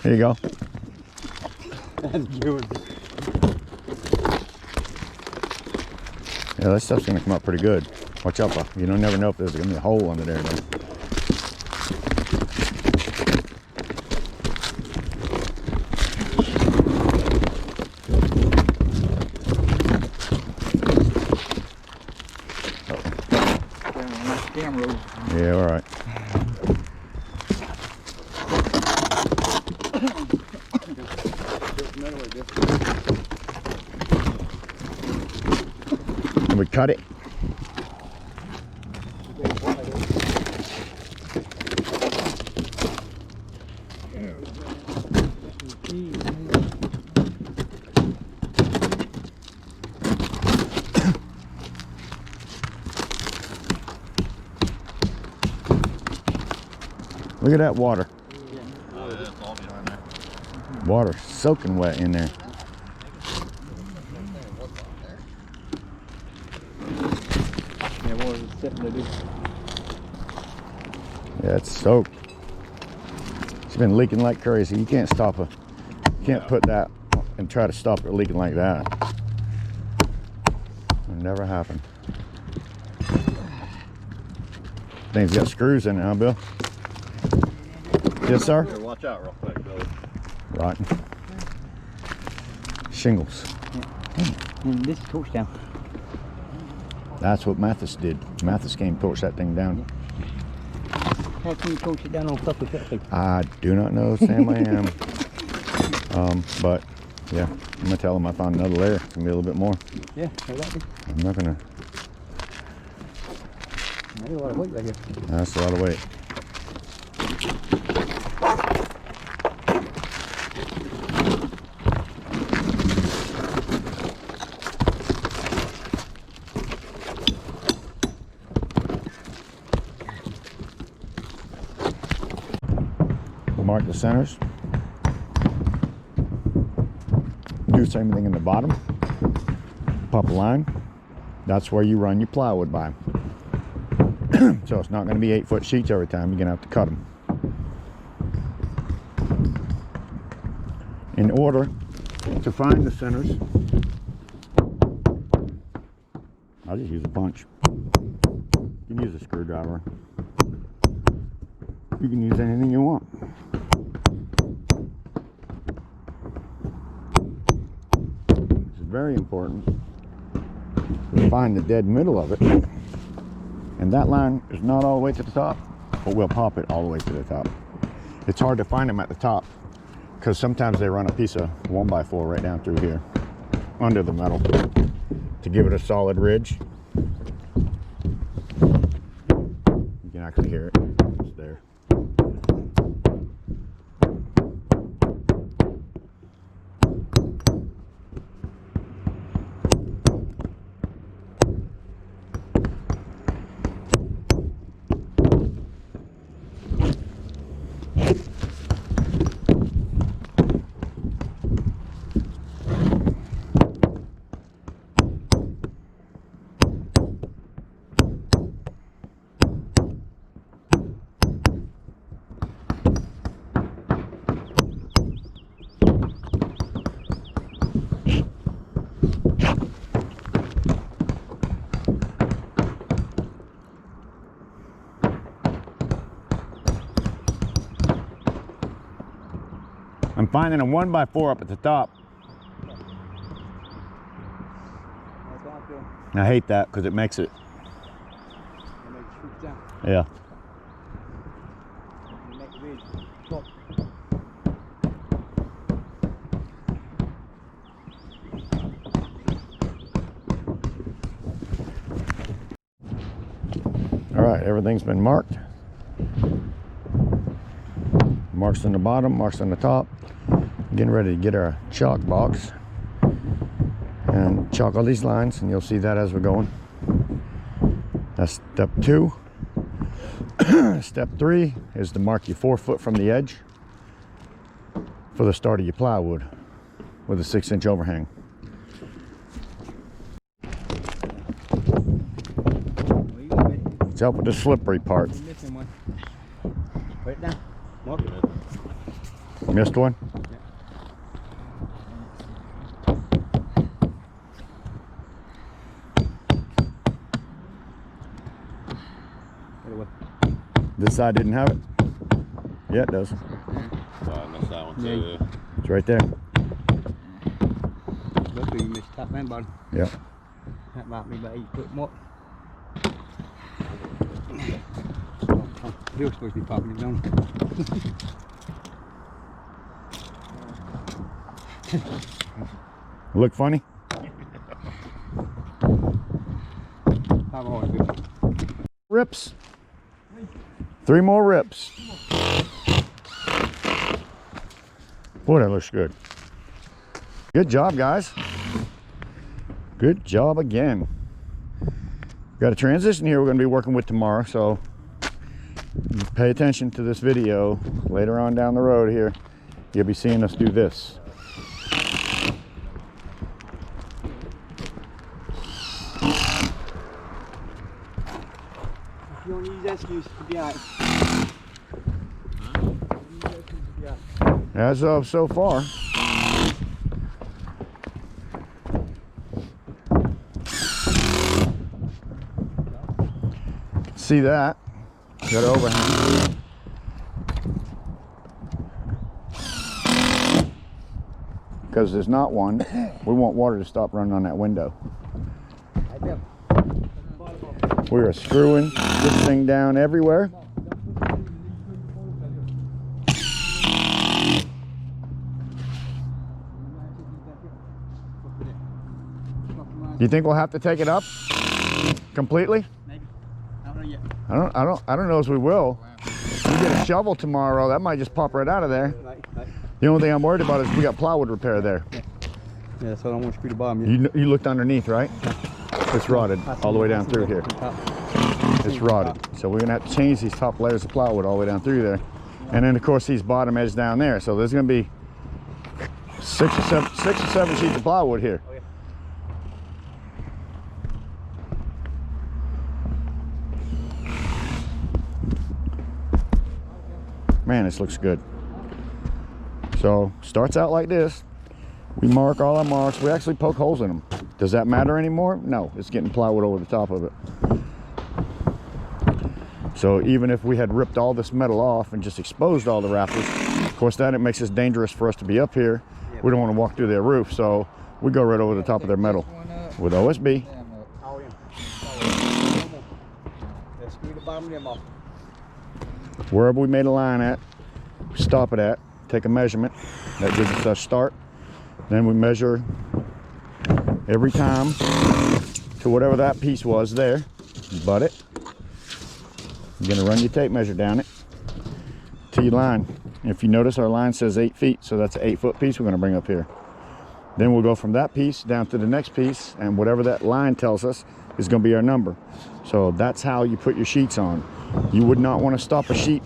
Here you go. That's good. Yeah, that stuff's gonna come up pretty good. Watch out, you don't never know if there's gonna be a hole under there though. Yeah, all right. And we cut it. Look at that water. Oh, yeah, it's all behind there. Water soaking wet in there. Yeah, what was it sitting to do? Yeah, it's soaked. It's been leaking like crazy. You can't stop it. You can't put that and try to stop it leaking like that. It'll never happen. Thing's got screws in it, huh, Bill? Yes, sir? Here, watch out real quick, Billy. Rotten. Shingles. And this torch down. That's what Mathis did. Mathis came and torched that thing down. How can you torch it down on top of that? I do not know, Sam, I am. But yeah, I'm gonna tell him I found another layer. It's gonna be a little bit more. Yeah, exactly. I'm not gonna. That's a lot of weight right here. That's a lot of weight. Mark the centers. Do the same thing in the bottom. Pop a line. That's where you run your plywood by. So it's not going to be 8-foot sheets every time. You're going to have to cut them. In order to find the centers, I'll just use a punch. You can use a screwdriver. You can use anything you want. This is very important to find the dead middle of it. And that line is not all the way to the top, but we'll pop it all the way to the top. It's hard to find them at the top because sometimes they run a piece of 1x4 right down through here under the metal to give it a solid ridge. You can actually hear it. It's there. I'm finding a 1x4 up at the top. That's how I feel. I hate that because it makes it. It makes it shoot down. Yeah. You make the ridge top. All right, everything's been marked. Marks on the bottom, marks on the top. Getting ready to get our chalk box and chalk all these lines, and you'll see that as we're going. That's step 2. Step 3 is to mark you 4 foot from the edge for the start of your plywood with a 6-inch overhang. Let's help with the slippery part. Put it down. Mark it. Missed one? This side didn't have it? Yeah, it does. Oh, I missed that one too. Yeah. It's right there. Both of you missed top and bottom. Yep. That might be about 8 foot more. Bill's supposed to be popping it down. Look funny? Rips. 3 more rips. Boy, that looks good. Good job, guys. Good job again. Got a transition here we're going to be working with tomorrow, so pay attention to this video. Later on down the road here, you'll be seeing us do this. You don't use that excuse to be out. As of so far. See that? Got overhang. Because there's not one, we want water to stop running on that window. We are screwing this thing down everywhere. You think we'll have to take it up completely? Maybe. I don't know yet. I don't know if we will. We get a shovel tomorrow, that might just pop right out of there. Right. The only thing I'm worried about is we got plywood repair there. Yeah, that's what I want to screw the bottom yet. You looked underneath, right? It's rotted all the way down through here. It's rotted. So we're gonna have to change these top layers of plywood all the way down through there. And then of course these bottom edges down there. So there's gonna be 6 or 7 sheets of plywood here. Oh, yeah. Man, this looks good. So starts out like this. We mark all our marks. We actually poke holes in them. Does that matter anymore? No, it's getting plywood over the top of it. So even if we had ripped all this metal off and just exposed all the rafters, of course that it makes it dangerous for us to be up here. We don't want to walk through their roof, so we go right over the top of their metal with OSB. Oh, yeah. Let's screw the bottom of them off. Wherever we made a line at, we stop it at, take a measurement. That gives us our start. Then we measure every time to whatever that piece was there. You butt it. You're gonna run your tape measure down it to your line. If you notice, our line says 8 feet, so that's an 8-foot piece we're gonna bring up here. Then we'll go from that piece down to the next piece, and whatever that line tells us is gonna be our number. So that's how you put your sheets on. You would not want to stop a sheet.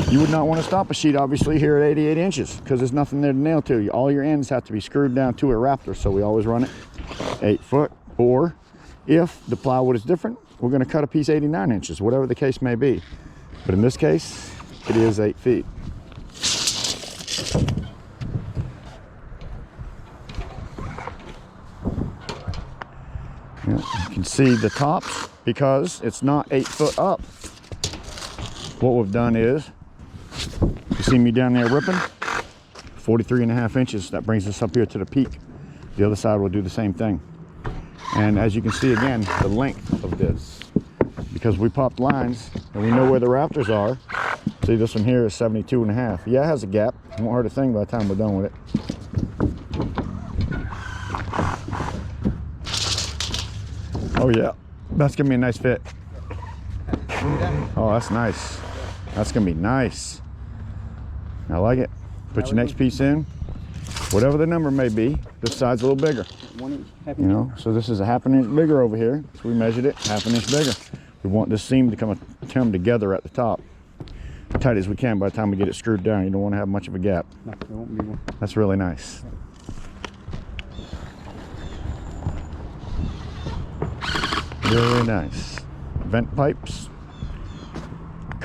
You would not want to stop a sheet, obviously, here at 88 inches, because there's nothing there to nail to. All your ends have to be screwed down to a rafter, so we always run it 8 foot. Or if the plywood is different, we're going to cut a piece 89 inches, whatever the case may be. But in this case, it is 8 feet. Yeah, you can see the tops because it's not 8 foot up. What we've done is, you see me down there ripping, 43.5 inches. That brings us up here to the peak. The other side will do the same thing. And as you can see again, the length of this, because we popped lines and we know where the rafters are. See, this one here is 72.5. Yeah, it has a gap. It won't hurt a thing by the time we're done with it. Oh yeah, that's gonna be a nice fit. Oh, that's nice. That's gonna be nice. I like it. Put your next piece in, whatever the number may be. This side's a little bigger. 1 inch, half You know, so this is a ½ inch bigger over here. So we measured it, ½ inch bigger. We want this seam to come together at the top, as tight as we can. By the time we get it screwed down, you don't want to have much of a gap. No, there won't be one. That's really nice. Really nice. Vent pipes,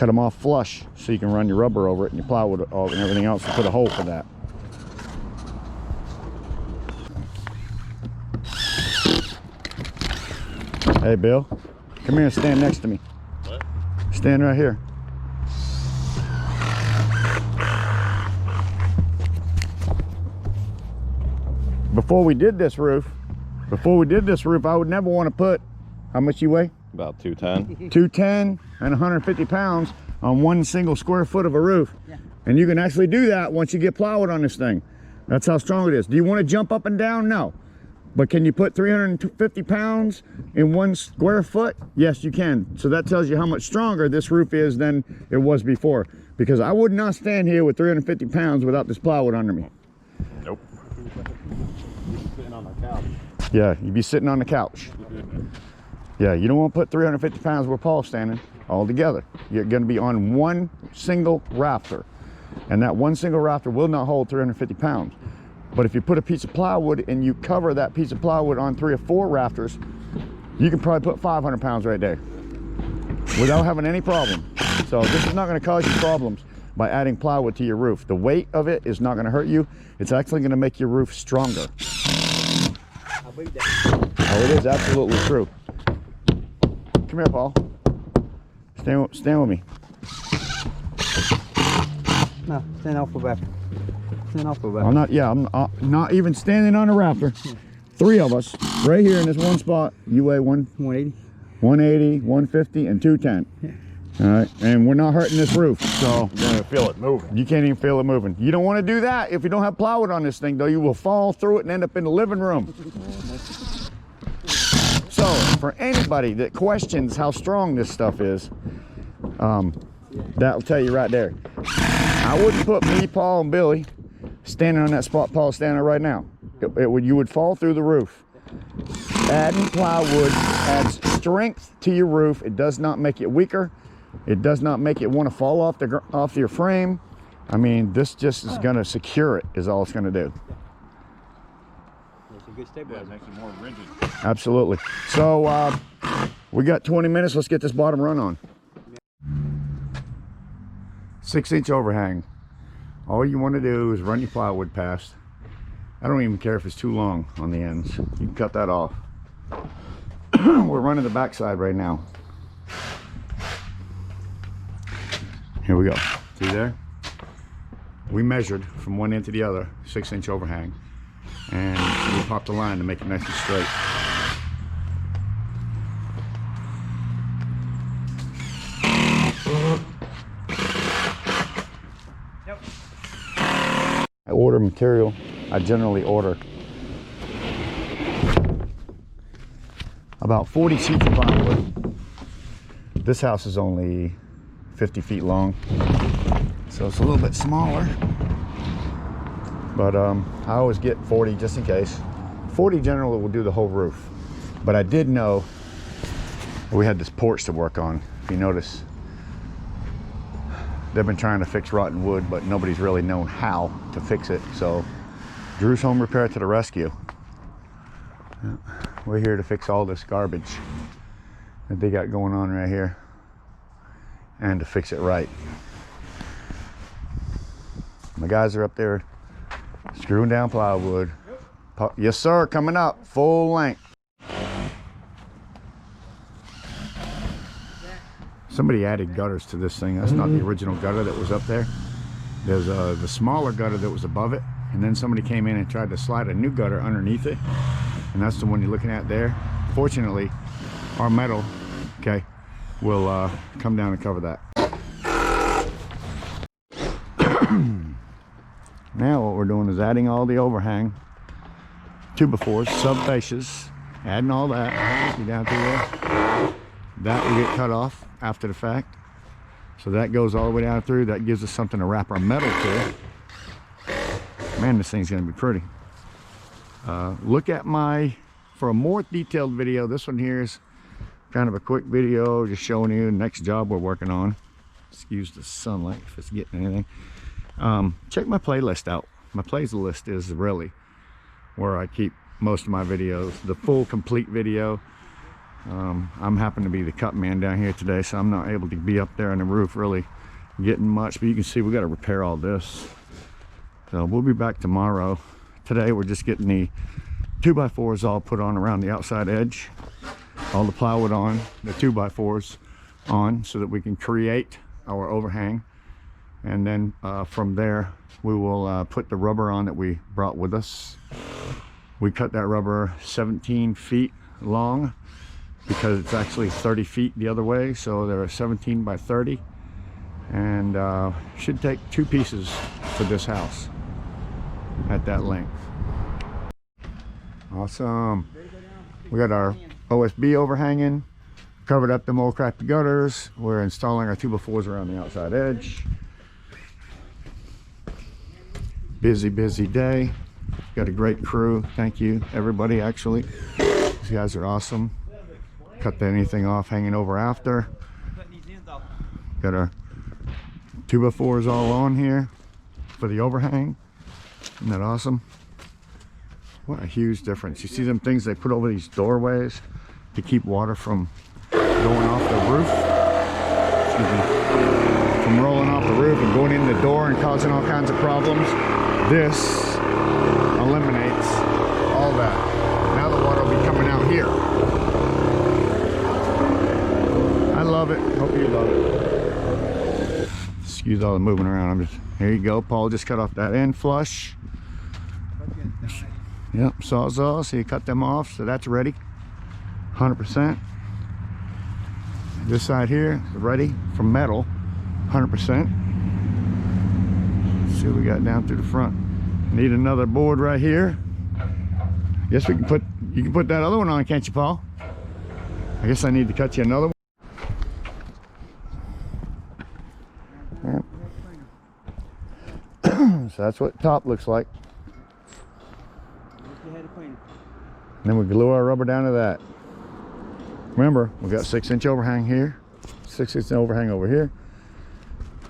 cut them off flush so you can run your rubber over it and your plywood and everything else to put a hole for that. Hey Bill, come here and stand next to me. What? Stand right here. Before we did this roof, I would never want to put, how much you weigh? About 210. 210 and 150 pounds on one single square foot of a roof. Yeah. And you can actually do that once you get plywood on this thing. That's how strong it is. Do you want to jump up and down? No. But can you put 350 pounds in one square foot? Yes, you can. So that tells you how much stronger this roof is than it was before. Because I would not stand here with 350 pounds without this plywood under me. Nope. Sitting on the couch. Yeah, you'd be sitting on the couch. Yeah, you don't want to put 350 pounds where Paul's standing all together. You're going to be on one single rafter. And that one single rafter will not hold 350 pounds. But if you put a piece of plywood and you cover that piece of plywood on 3 or 4 rafters, you can probably put 500 pounds right there without having any problem. So this is not going to cause you problems by adding plywood to your roof. The weight of it is not going to hurt you. It's actually going to make your roof stronger. I believe that. Oh, it is absolutely true. Come here, Paul. Stand with me. No, stand off the back. Stand off the back. I'm not even standing on a rafter. 3 of us right here in this one spot. You weigh 180. 180, 150, and 210. Yeah. All right, and we're not hurting this roof, so You're gonna feel it moving. you can't even feel it moving. You don't want to do that if you don't have plywood on this thing, though. You will fall through it and end up in the living room. So, for anybody that questions how strong this stuff is, that'll tell you right there. I wouldn't put me, Paul, and Billy standing on that spot Paul's standing right now. You would fall through the roof. Adding plywood adds strength to your roof. It does not make it weaker. It does not make it want to fall off your frame. I mean, this just is going to secure it, is all it's going to do. It's a good stabilizer. Makes it more rigid. Absolutely. So we got 20 minutes. Let's get this bottom run on. 6-inch overhang. All you want to do is run your plywood past. I don't even care if it's too long on the ends. You can cut that off. We're running the backside right now. Here we go. See there? We measured from one end to the other, 6-inch overhang, and we popped the line to make it nice and straight. I order material. I generally order about 40 sheets of plywood. This house is only 50 feet long, so it's a little bit smaller, but I always get 40 just in case. 40 generally will do the whole roof, but I did know we had this porch to work on. If you notice, they've been trying to fix rotten wood, but nobody's really known how to fix it. So Drew's Home Repair to the rescue. We're here to fix all this garbage that they got going on right here, and to fix it right. My guys are up there screwing down plywood. Yes sir, coming up full length. Somebody added gutters to this thing. That's not the original gutter that was up there. There's the smaller gutter that was above it, and then somebody came in and tried to slide a new gutter underneath it, and that's the one you're looking at there. Fortunately, our metal, okay, will come down and cover that. Now what we're doing is adding all the overhang, 2x4s, sub fascias, adding all that. See down through there? That will get cut off after the fact. So that goes all the way down through. That gives us something to wrap our metal to. Man, this thing's gonna be pretty. Look at for a more detailed video, this one here is kind of a quick video just showing you the next job we're working on. Excuse the sunlight if it's getting anything. Check my playlist out. My playlist is really where I keep most of my videos. The full complete video I'm happen to be the cut man down here today, so I'm not able to be up there on the roof really getting much, but you can see we got to repair all this. So we'll be back tomorrow. Today we're just getting the 2x4s all put on around the outside edge, all the plywood on, the 2x4s on, so that we can create our overhang. And then from there we will put the rubber on that we brought with us. We cut that rubber 17 feet long because it's actually 30 feet the other way, so they're 17 by 30, and should take 2 pieces for this house at that length. Awesome. We got our OSB overhanging, covered up them old crappy gutters. We're installing our 2x4s around the outside edge. Busy day. Got a great crew. Thank you everybody. Actually, these guys are awesome. Cut anything off hanging over after. Got our 2x4s all on here for the overhang. Isn't that awesome? What a huge difference. You see them things they put over these doorways to keep water from going off the roof? Excuse me. From rolling off the roof and going in the door and causing all kinds of problems. This eliminates all that. Now the water will be coming out here. I love it. Hope you love it. Excuse all the moving around. Here you go. Paul just cut off that end flush. Yep, sawzall. So you cut them off, so that's ready. 100%. This side here is ready for metal. 100%. See what we got down through the front. Need another board right here. Guess we can put, you can put that other one on, can't you, Paul? I guess I need to cut you another one. Yep. So that's what top looks like. And then we glue our rubber down to that. Remember, we got 6-inch overhang here, 6-inch overhang over here.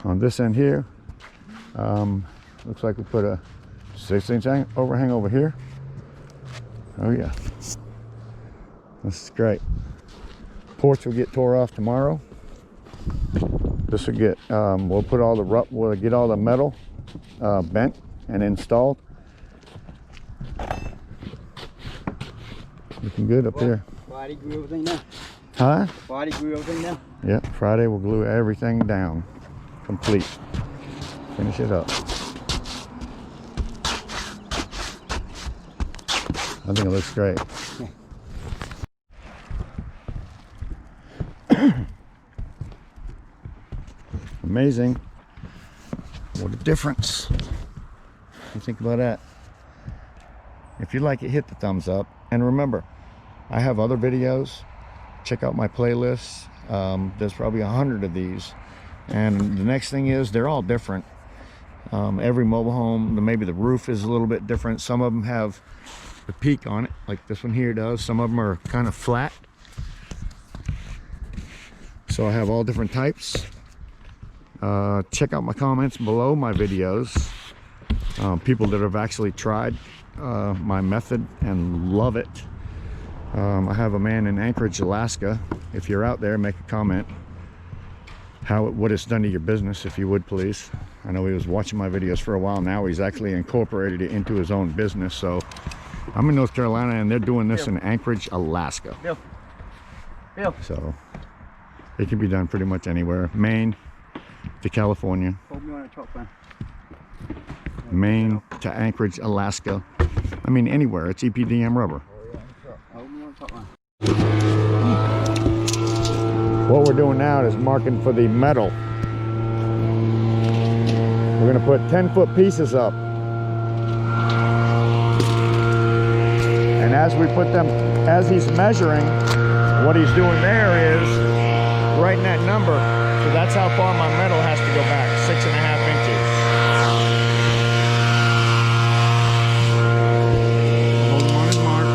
On this end here, looks like we put a 6-inch overhang over here. Oh yeah, this is great. Porch will get tore off tomorrow. This will get, we'll put all the we'll get all the metal bent and installed. Looking good up here. Friday glue everything down. Huh? Friday glue everything down. Yep, Friday we'll glue everything down. Complete. Finish it up. I think it looks great. Amazing. What a difference. You think about that. If you like it, hit the thumbs up. And remember, I have other videos. Check out my playlists. There's probably 100 of these. And the next thing is, they're all different. Every mobile home, maybe the roof is a little bit different. Some of them have the peak on it, like this one here does. Some of them are kind of flat. So I have all different types. Check out my comments below my videos. People that have actually tried my method and love it. I have a man in Anchorage, Alaska. If you're out there, make a comment what it's done to your business, if you would please. I know he was watching my videos for a while now. He's actually incorporated it into his own business. So I'm in North Carolina and they're doing this in Anchorage, Alaska. Bill. So it can be done pretty much anywhere. Maine to California. Hold me on the top, man. Maine to Anchorage, Alaska. I mean anywhere. It's EPDM rubber. Hold me on the top, man. What we're doing now is marking for the metal. We're going to put 10-foot pieces up. And as we put them, as he's measuring, what he's doing there is writing that number. So that's how far my metal has to go back, 6.5 inches. Hold him on his mark.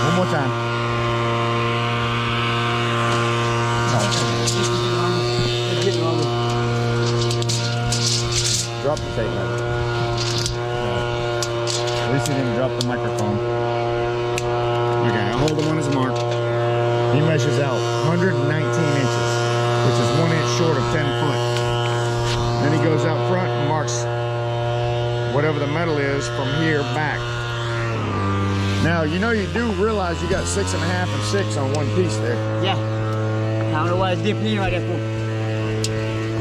One more time. It's getting longer. Drop the tape measure. At least he didn't drop the microphone. Okay, I'll hold the one as a mark. He measures out 119 inches, which is 1 inch short of 10 foot. Then he goes out front and marks whatever the metal is from here back. Now, you know, you do realize you got 6.5 and 6 on one piece there. Yeah. I don't know why it's dipping in right there for.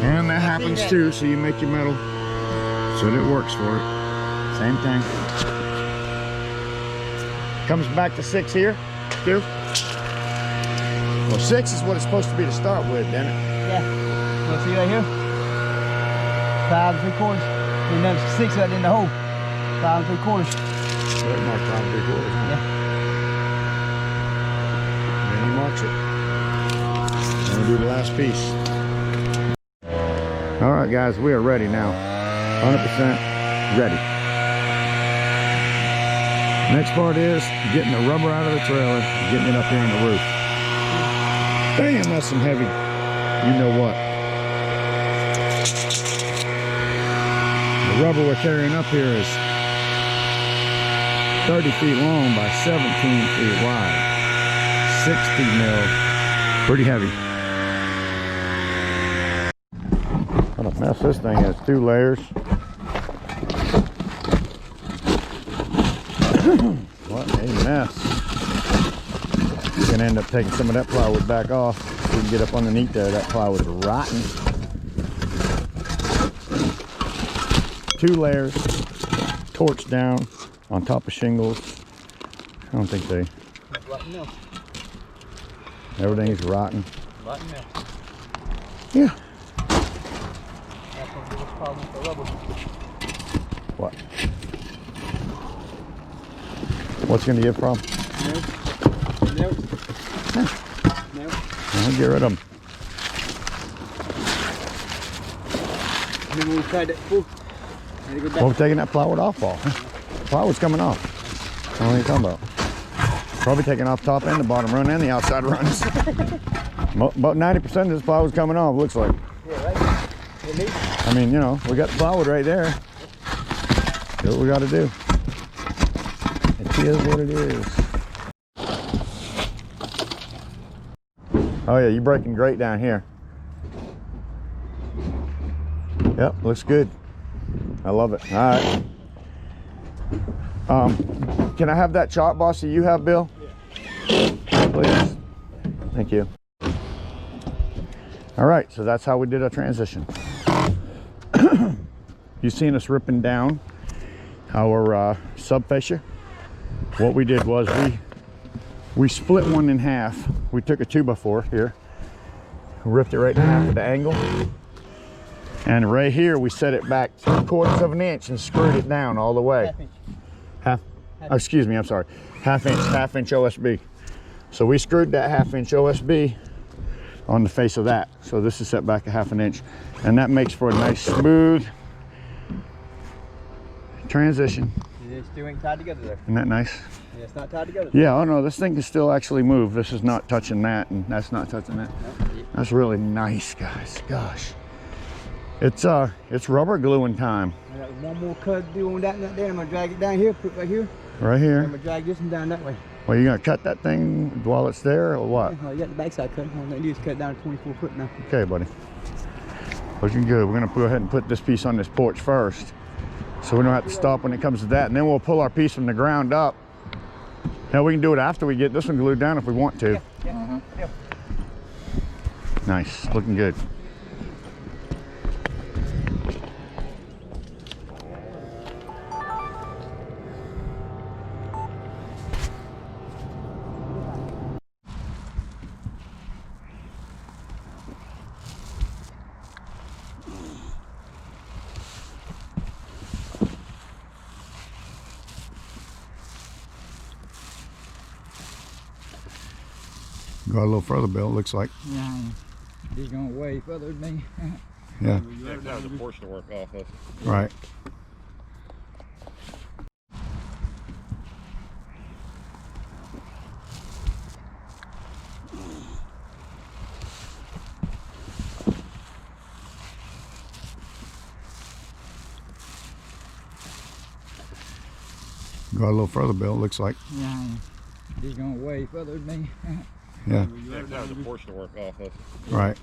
And that happens too, so you make your metal so that it works for it. Same thing. Comes back to 6 here, too. Well, 6 is what it's supposed to be to start with, isn't it? Yeah. You see right here? 5 3/4. And then 6 right in the hole. 5 3/4. Right, mark 5 3/4. Yeah. And he marks it. And we'll do the last piece. All right, guys, we are ready now. 100% ready. Next part is getting the rubber out of the trailer, getting it up here on the roof. Damn, that's some heavy, you know what. The rubber we're carrying up here is 30 feet long by 17 feet wide. 60 mil, pretty heavy. What a mess this thing has, 2 layers. What a mess. Gonna end up taking some of that plywood back off. We can get up underneath there. That plywood's rotten. 2 layers, torched down on top of shingles. I don't think they. Rotten milk. Everything's rotten. Rotten milk. Yeah. That's the biggest problem with the rubber. What? What's gonna give problem? No. I'll get rid of them. Then we tried that before. Had to go back. Well, we're taking that plywood off all. Plywood's coming off. What are you talking about? Probably taking off top and the bottom run and the outside runs. About 90% of this plywood's coming off, looks like. Yeah, right. I mean, you know, we got the plywood right there. Do what we got to do. It is what it is. Oh yeah, you're breaking great down here. Yep, looks good. I love it. All right. Can I have that chalk box that you have, Bill? Yeah. Please. Thank you. All right, so that's how we did our transition. You've seen us ripping down our sub fascia. What we did was we split one in half. We took a 2x4 here, ripped it right in half at the angle, and right here we set it back 3/4 of an inch and screwed it down all the way. Excuse me, I'm sorry. Half inch OSB. So we screwed that 1/2 inch OSB on the face of that. So this is set back a 1/2 inch, and that makes for a nice smooth transition. It still ain't tied together there. Isn't that nice? Yeah, it's not tied together. Yeah, oh no, this thing can still actually move. This is not touching that, and that's not touching that. That's really nice, guys. Gosh. It's rubber gluing time. I got one more cut to do on that nut there. I'm gonna drag it down here, put it right here. Right here. I'm gonna drag this one down that way. Well, you gonna cut that thing while it's there, or what? Oh, you got the backside cut. All I do is cut it down to 24 foot now. Okay, buddy. Looking good. We're gonna go ahead and put this piece on this porch first, so we don't have to stop when it comes to that, and then we'll pull our piece from the ground up. Now we can do it after we get this one glued down if we want to. Yeah. Yeah. Nice, looking good. Go a little further, Bill, it looks like. Yeah, he's going way further than me. Yeah. Yeah, that was a portion to work off of. Right. Go a little further, Bill, it looks like. Yeah, he's going way further than me. Yeah. Yeah, that was a portion of work off of. Right.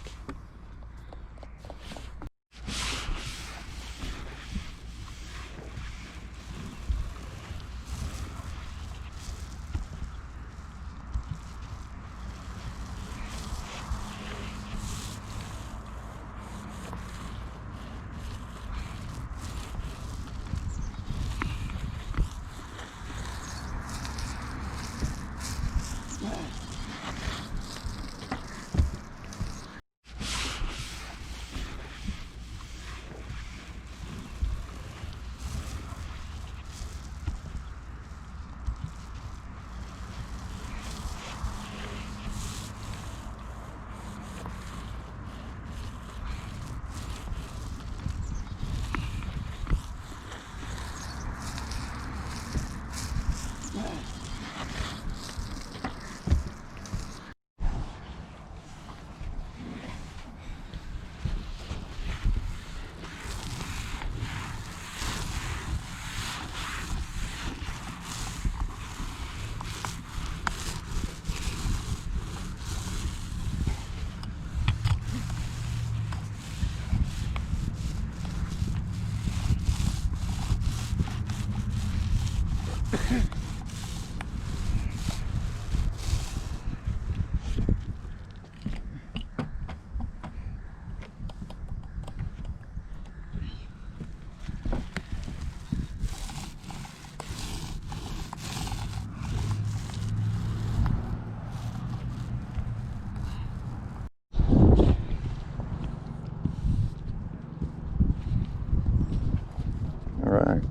All right.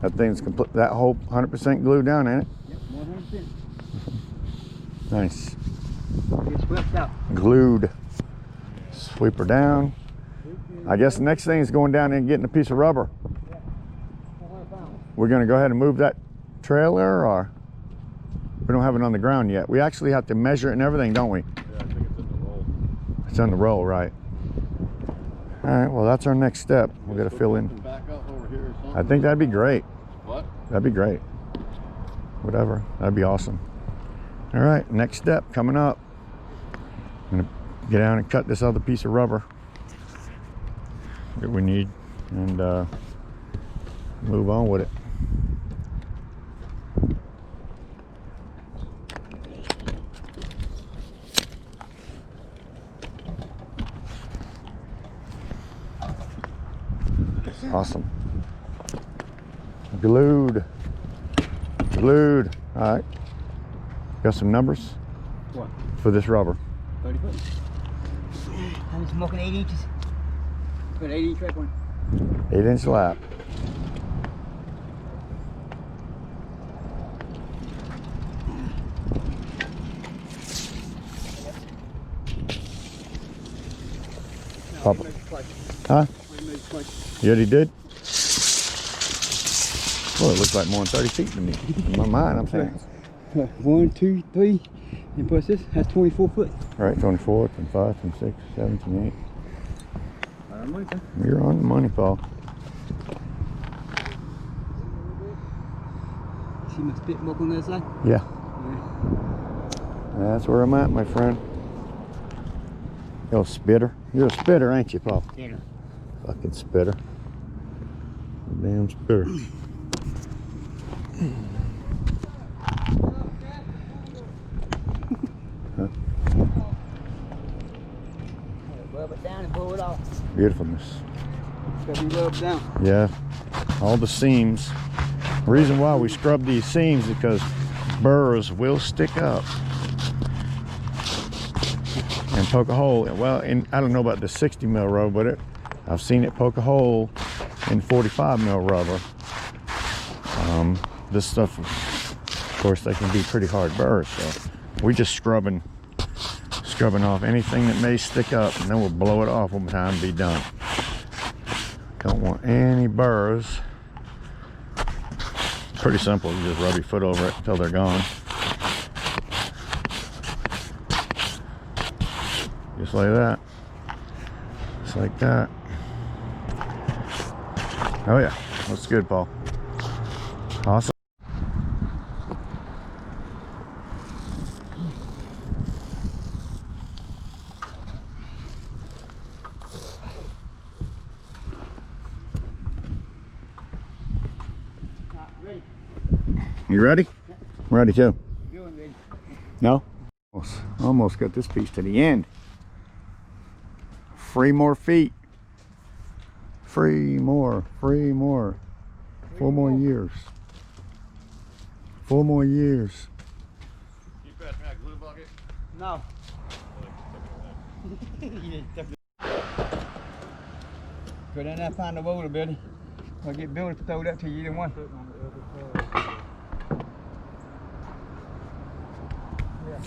That thing's complete. That whole 100% glued down, ain't it? Yep, 100%. Nice. Get swept out. Glued. Sweep her down. I guess the next thing is going down and getting a piece of rubber. Yeah, 400 pounds. We're going to go ahead and move that trailer, or we don't have it on the ground yet. We actually have to measure it and everything, don't we? Yeah, I think it's in the roll. It's on the roll, right? All right. Well, that's our next step. We've got to fill in. Back up over here or something. I think that'd be great. What? That'd be great. Whatever. That'd be awesome. All right. Next step coming up. I'm gonna get down and cut this other piece of rubber that we need and move on with it. Awesome. Glued. Glued. All right. Got some numbers What? for this rubber. 30 foot. I'm smoking 8 inches. Put 8-inch track on. 8-inch lap. Papa. Huh? You already did? Well, it looks like more than 30 feet to me. In my mind, I'm saying. 1, 2, 3, and plus this has 24 foot. All right, 24, 25, 26, 27, 28. You're on the money, Paul. See my spit mark on the other side? Yeah. That's where I'm at, my friend. Yo, spitter. You're a spitter, ain't you, Paul? Yeah. Fucking spitter. Damn spitter. Huh? Rub it down and pull it off. Beautifulness. It's got to be rubbed down. Yeah. All the seams. The reason why we scrub these seams is because burrs will stick up and poke a hole. Well, I don't know about the 60 mil rubber, but I've seen it poke a hole in 45 mil rubber. This stuff, of course, they can be pretty hard burrs, so we just scrubbing off anything that may stick up, and then we'll blow it off one time and be done. Don't want any burrs. Pretty simple. You just rub your foot over it until they're gone. Just like that. Just like that. Oh yeah, looks good, Paul. Awesome. You ready? I'm ready too. Doing ready. No? Almost got this piece to the end. 3 more feet. 3 more. 4 more years. 4 more years. You pass me that glue bucket? No. Yeah, definitely. Go down there and find the boulder, Billy. I'll get Billy to throw that to you either one. Yeah.